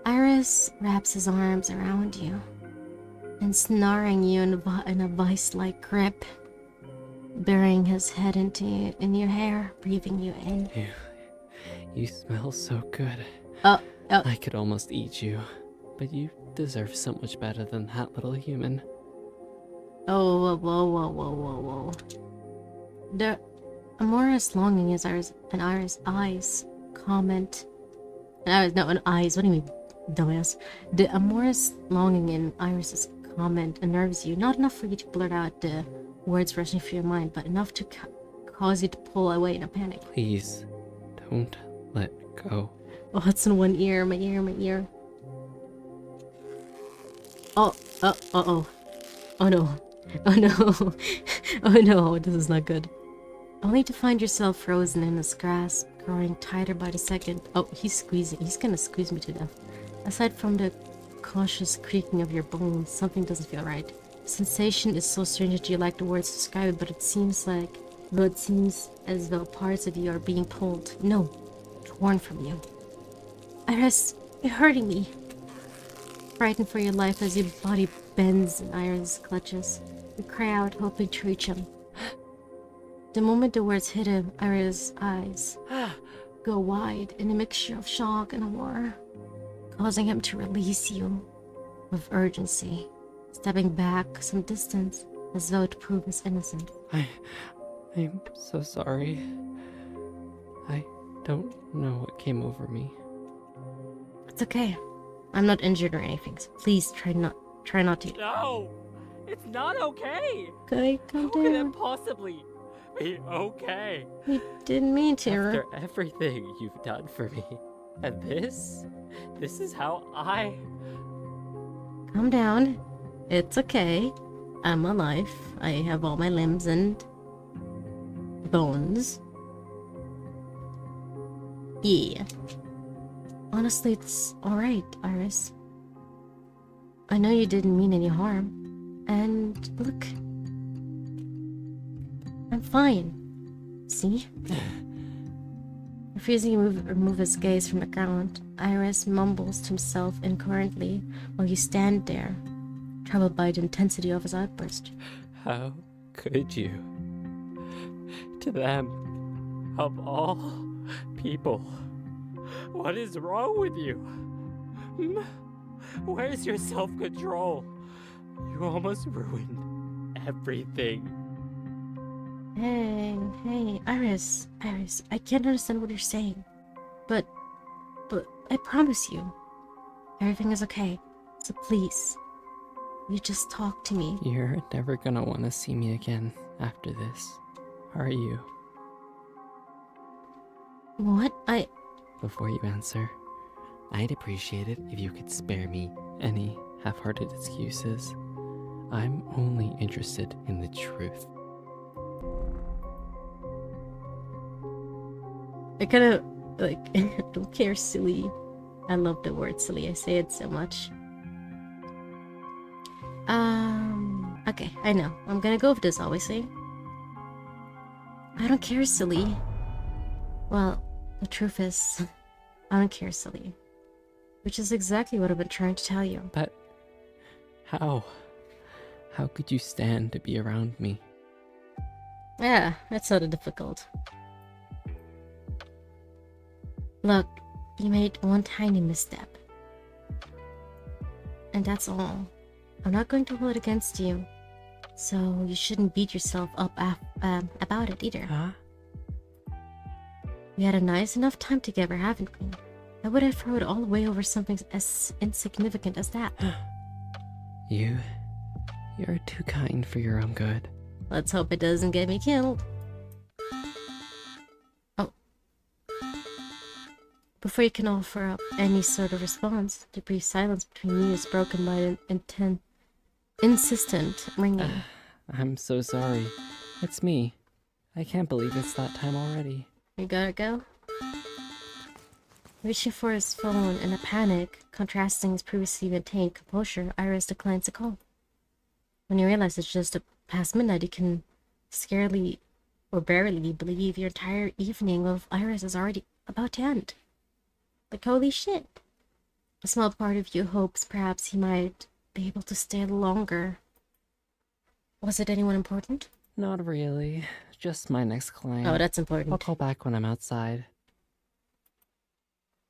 Iris wraps his arms around you, ensnaring you in a vice-like grip, burying his head in your hair, breathing you in. You smell so good. Oh. I could almost eat you, but you deserve so much better than that little human. Oh, whoa. The amorous longing in Iris' eyes comment. Eyes, what do you mean, dumbass? The amorous longing in Iris' comment unnerves you, not enough for you to blurt out the words rushing through your mind, but enough to cause you to pull away in a panic. Please, don't let go. Oh, it's in one ear, my ear. Oh no. Oh no, this is not good. Only to find yourself frozen in his grasp, growing tighter by the second. Oh, he's squeezing. He's gonna squeeze me to death. Aside from the cautious creaking of your bones, something doesn't feel right. The sensation is so strange that you like the words to describe it, but it seems as though parts of you are being pulled. No, torn from you. Iris, you're hurting me. Frightened for your life as your body bends in Iris' clutches, you cry out, hoping to reach him. The moment the words hit him, Iris' eyes go wide in a mixture of shock and horror, causing him to release you with urgency, stepping back some distance as though to prove his innocence. I'm so sorry. I don't know what came over me. It's okay. I'm not injured or anything, so please try not to. No! It's not okay! Okay, calm How could down. it possibly be okay? We didn't mean to. After everything you've done for me. And this is how I... Calm down. It's okay. I'm alive. I have all my limbs and bones. Yeah. Honestly, it's alright, Iris. I know you didn't mean any harm. And look, I'm fine. See? Refusing to remove his gaze from the ground, Iris mumbles to himself incoherently while you stand there, troubled by the intensity of his outburst. How could you? To them, of all people, what is wrong with you? Where's your self-control? You almost ruined everything. Hey, Iris, I can't understand what you're saying. But I promise you, everything is okay. So please, you just talk to me. You're never gonna want to see me again after this, are you? What? Before you answer, I'd appreciate it if you could spare me any half-hearted excuses. I'm only interested in the truth. I kind of, like, don't care, silly. I love the word silly. I say it so much. Okay, I know. I'm gonna go with this, obviously. I don't care, silly. Well, the truth is, I don't care, silly. Which is exactly what I've been trying to tell you. But how? How could you stand to be around me? Yeah, that's sort of difficult. Look, you made one tiny misstep. And that's all. I'm not going to hold it against you. So you shouldn't beat yourself up about it either. Huh? We had a nice enough time together, haven't we? Why would I throw it all away over something as insignificant as that? You're too kind for your own good. Let's hope it doesn't get me killed. Oh. Before you can offer up any sort of response, the brief silence between you is broken by an insistent ringing. I'm so sorry. It's me. I can't believe it's that time already. You gotta go? Reaching for his phone in a panic, contrasting his previously maintained composure, Iris declines the call. When you realize it's just past midnight, you can scarcely or barely believe your entire evening of Iris is already about to end. Like, holy shit. A small part of you hopes perhaps he might be able to stay longer. Was it anyone important? Not really. Just my next client. Oh, that's important. I'll call back when I'm outside.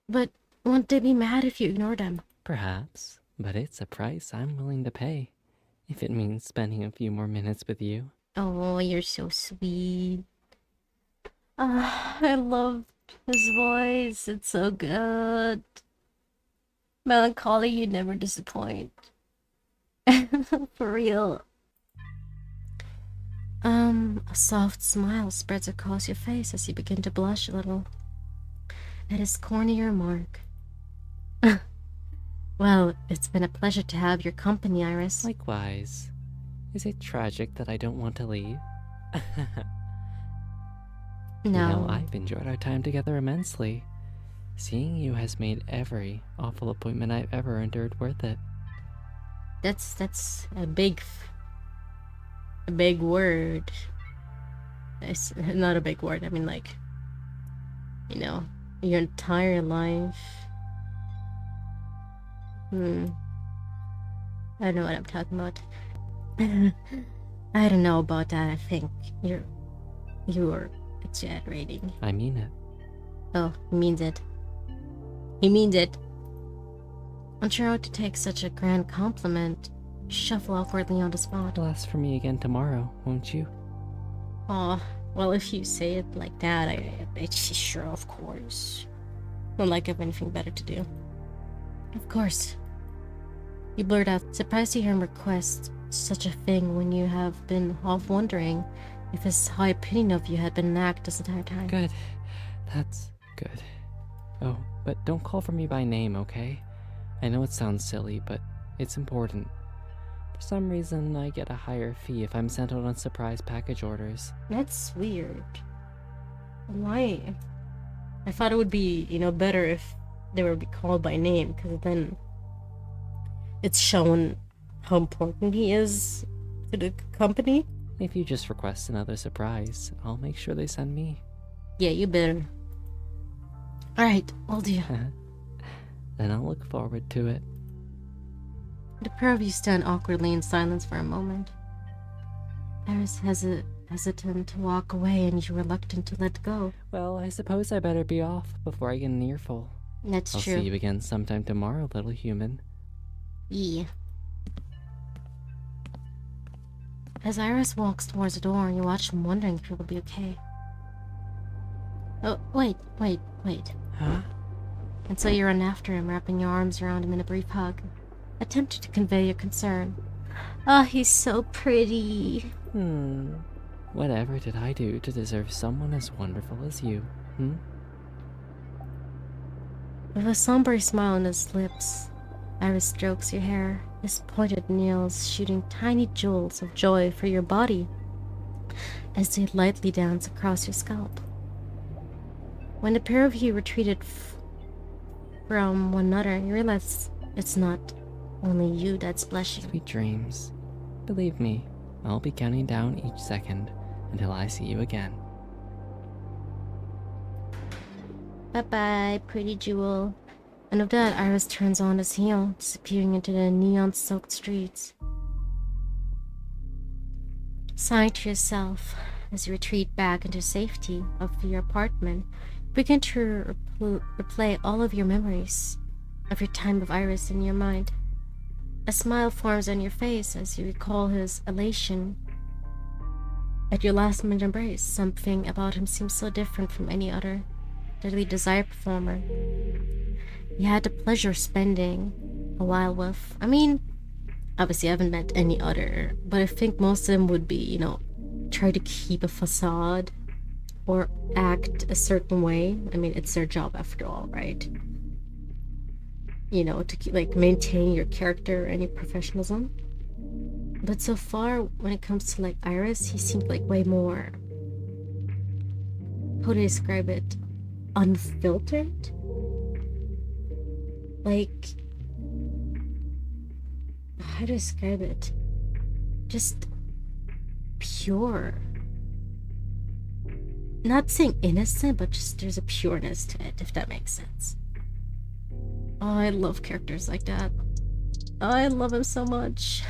But won't they be mad if you ignore them? Perhaps, but it's a price I'm willing to pay. If it means spending a few more minutes with you. Oh, you're so sweet. I love his voice. It's so good. Melancholy, you never disappoint. For real. A soft smile spreads across your face as you begin to blush a little. At his corny remark. Well, it's been a pleasure to have your company, Iris. Likewise. Is it tragic that I don't want to leave? No. You know, I've enjoyed our time together immensely. Seeing you has made every awful appointment I've ever endured worth it. That's a big word. It's not a big word. I mean, like, you know, your entire life. I don't know what I'm talking about. I don't know about that. I think you're exaggerating. I mean it. Oh, he means it. He means it. Unsure how to take such a grand compliment, you shuffle awkwardly on the spot. You'll ask for me again tomorrow, won't you? Oh, well, if you say it like that, it's sure, of course. Not like I have anything better to do. Of course. You blurt out, surprised to hear him request such a thing when you have been half wondering if his high opinion of you had been an act this entire time. Good. That's good. Oh, but don't call for me by name, okay? I know it sounds silly, but it's important. For some reason, I get a higher fee if I'm sent out on surprise package orders. That's weird. Why? I thought it would be, better if they were called by name, because then it's shown how important he is to the company. If you just request another surprise, I'll make sure they send me. Yeah, you better. Alright, will do. Then I'll look forward to it. The pair of you stand awkwardly in silence for a moment. Iris hesitant to walk away and you reluctant to let go. Well, I suppose I better be off before I get an earful. That's I'll true. see you again sometime tomorrow, little human. Yeah. As Iris walks towards the door, you watch him wondering if he will be okay. Oh, wait. Huh? And so you run after him, wrapping your arms around him in a brief hug, attempting to convey your concern. Oh, he's so pretty. Whatever did I do to deserve someone as wonderful as you, With a somber smile on his lips, Iris strokes your hair, his pointed nails shooting tiny jewels of joy for your body as they lightly dance across your scalp. When the pair of you retreated from one another, you realize it's not only you that's blushing. Sweet dreams. Believe me, I'll be counting down each second until I see you again. Bye-bye, pretty jewel. And with that, Iris turns on his heel, disappearing into the neon-soaked streets. Sighing to yourself as you retreat back into safety of your apartment, you begin to replay all of your memories of your time with Iris in your mind. A smile forms on your face as you recall his elation at your last minute embrace. Something about him seems so different from any other deadly desire performer you had the pleasure of spending a while with. I mean, obviously I haven't met any other, but I think most of them would be, try to keep a facade or act a certain way. I mean, it's their job after all, right? To keep, maintain your character and your professionalism. But so far, when it comes to Iris, he seemed way more, how do I describe it, unfiltered? How to describe it? Just pure. Not saying innocent, but just there's a pureness to it, if that makes sense. Oh, I love characters like that. Oh, I love him so much.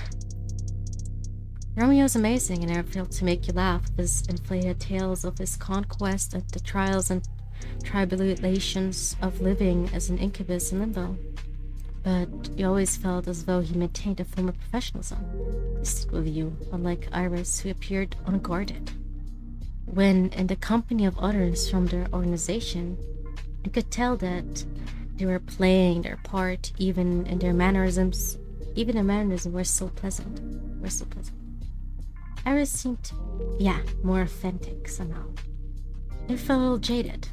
Romeo is amazing and never failed to make you laugh with his inflated tales of his conquest and the trials and tribulations of living as an incubus in limbo. But you always felt as though he maintained a form of professionalism. He stood with you, unlike Iris, who appeared unguarded. When in the company of others from their organization, you could tell that they were playing their part, even in their mannerisms. Even their mannerisms were so pleasant. Iris seemed, more authentic somehow. You felt a little jaded.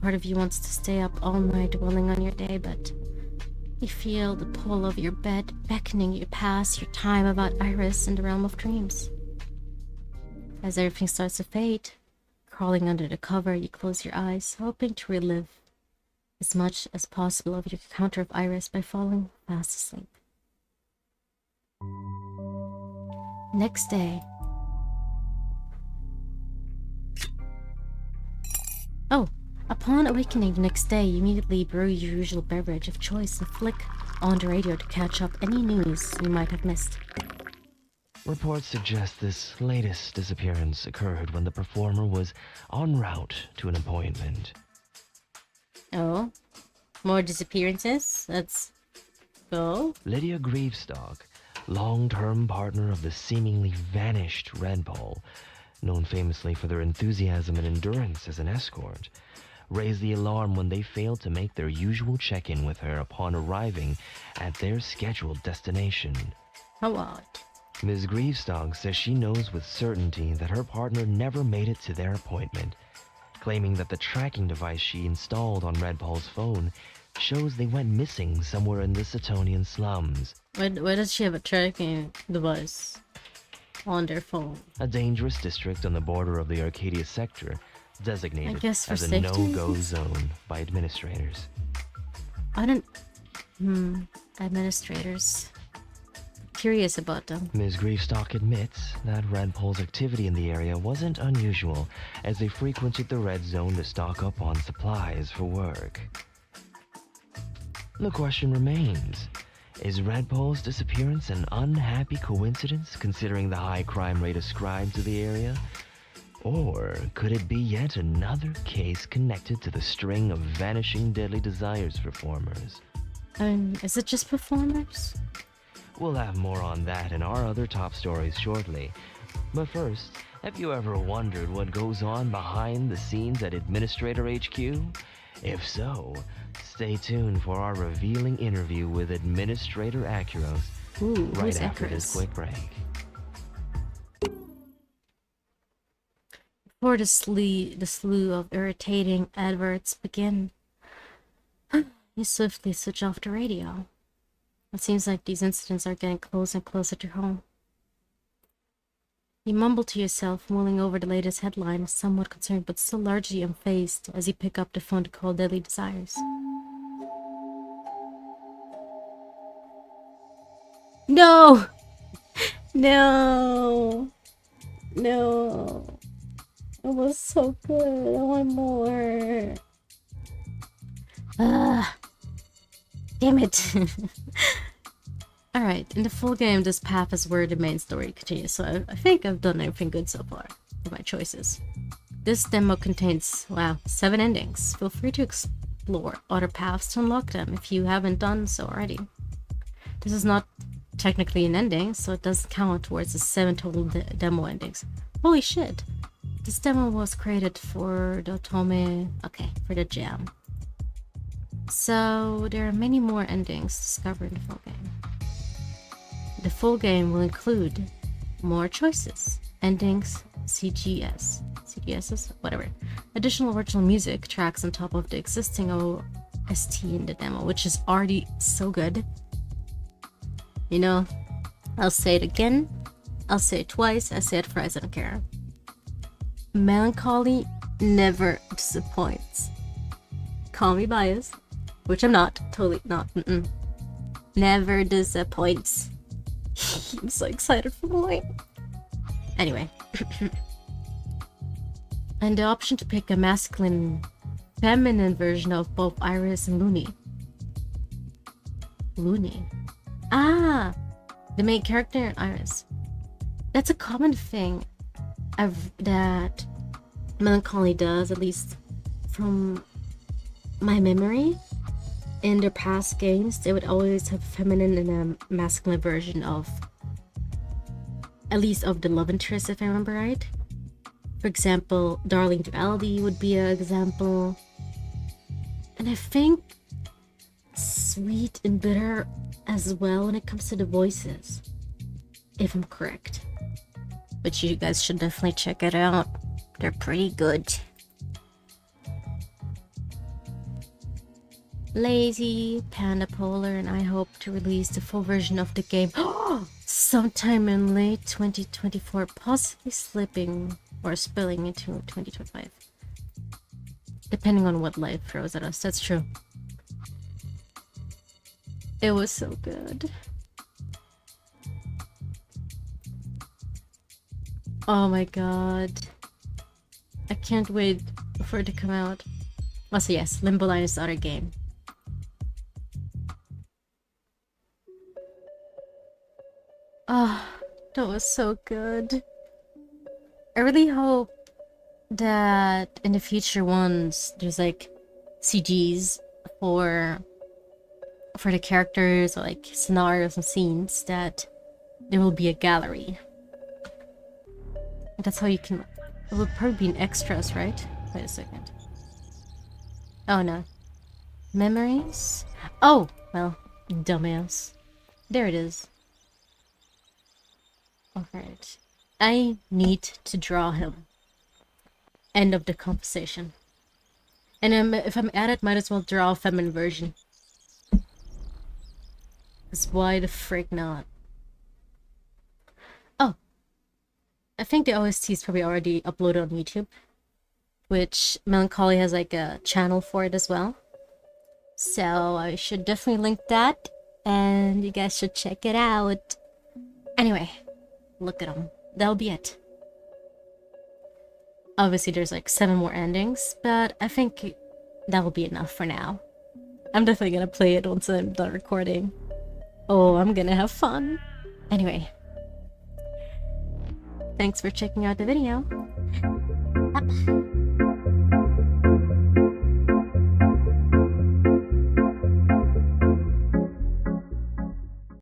Part of you wants to stay up all night dwelling on your day, but you feel the pull of your bed beckoning you past your time about Iris in the realm of dreams. As everything starts to fade, crawling under the cover, you close your eyes, hoping to relive as much as possible of your encounter of Iris by falling fast asleep. Next day. Upon awakening the next day, you immediately brew your usual beverage of choice and flick on the radio to catch up any news you might have missed. Reports suggest this latest disappearance occurred when the performer was en route to an appointment. Oh? More disappearances? Let's go. Lydia Greavestock, long-term partner of the seemingly vanished Red Bull, known famously for their enthusiasm and endurance as an escort, raised the alarm when they failed to make their usual check-in with her upon arriving at their scheduled destination. How odd. Ms. Greavestock says she knows with certainty that her partner never made it to their appointment, claiming that the tracking device she installed on Red Bull's phone shows they went missing somewhere in the Setonian slums. Why does she have a tracking device on their phone? A dangerous district on the border of the Arcadia sector, designated I guess for as a safety no-go reasons? zone by administrators. I don't... Administrators. Curious about them. Ms. Griefstock admits that Red Pole's activity in the area wasn't unusual, as they frequented the red zone to stock up on supplies for work. The question remains, is Red Pole's disappearance an unhappy coincidence considering the high crime rate ascribed to the area? Or could it be yet another case connected to the string of vanishing deadly desires performers? Is it just performers? We'll have more on that in our other top stories shortly. But first, have you ever wondered what goes on behind the scenes at Administrator HQ? If so, stay tuned for our revealing interview with Administrator Acuros right after this quick break. Before the slew of irritating adverts begin, you swiftly switch off the radio. It seems like these incidents are getting closer and closer to home. You mumble to yourself, mulling over the latest headline, somewhat concerned but still largely unfazed as you pick up the phone to call Deadly Desires. No! No! No! It was so good. I want more. Damn it. Alright, in the full game, this path is where the main story continues, so I think I've done everything good so far with my choices. This demo contains, 7 endings. Feel free to explore other paths to unlock them if you haven't done so already. This is not technically an ending, so it doesn't count towards the 7 total demo endings. Holy shit! This demo was created for the for the jam. So there are many more endings to discover in the full game. The full game will include more choices, endings, CGSs, whatever. Additional original music tracks on top of the existing OST in the demo, which is already so good. You know, I'll say it again, I'll say it twice, I say it thrice, I don't care. Melancholy never disappoints. Call me biased, which I'm not, totally not. Never disappoints. I'm so excited for the game. Anyway. And the option to pick a masculine, feminine version of both Iris and Looney. Looney? Ah! The main character and Iris. That's a common thing that Melancholy does, at least from my memory. In their past games, they would always have a feminine and a masculine version of, at least of the love interest, if I remember right. For example, Darling Duality would be an example. And I think Sweet and Bitter as well when it comes to the voices, if I'm correct. But you guys should definitely check it out. They're pretty good. Lazy, Panda Polar, and I hope to release the full version of the game sometime in late 2024, possibly slipping or spilling into 2025. Depending on what life throws at us, that's true. It was so good. Oh my god. I can't wait for it to come out. Also yes, Limbo Line is the other game. Oh, that was so good. I really hope that in the future ones there's like CGs for the characters or like scenarios and scenes, that there will be a gallery. That's how you can... It will probably be in extras, right? Wait a second. Oh no. Memories? Oh! Well, dumbass. There it is. Alright. I need to draw him. End of the conversation. And if I'm at it, might as well draw a feminine version. Because why the frick not? Oh. I think the OST is probably already uploaded on YouTube. Which Melancholy has like a channel for it as well. So I should definitely link that, and you guys should check it out. Anyway, look at them. That'll be it. Obviously, there's like 7 more endings, but I think that will be enough for now. I'm definitely gonna play it once I'm done recording. Oh, I'm gonna have fun. Anyway, thanks for checking out the video. Bye-bye.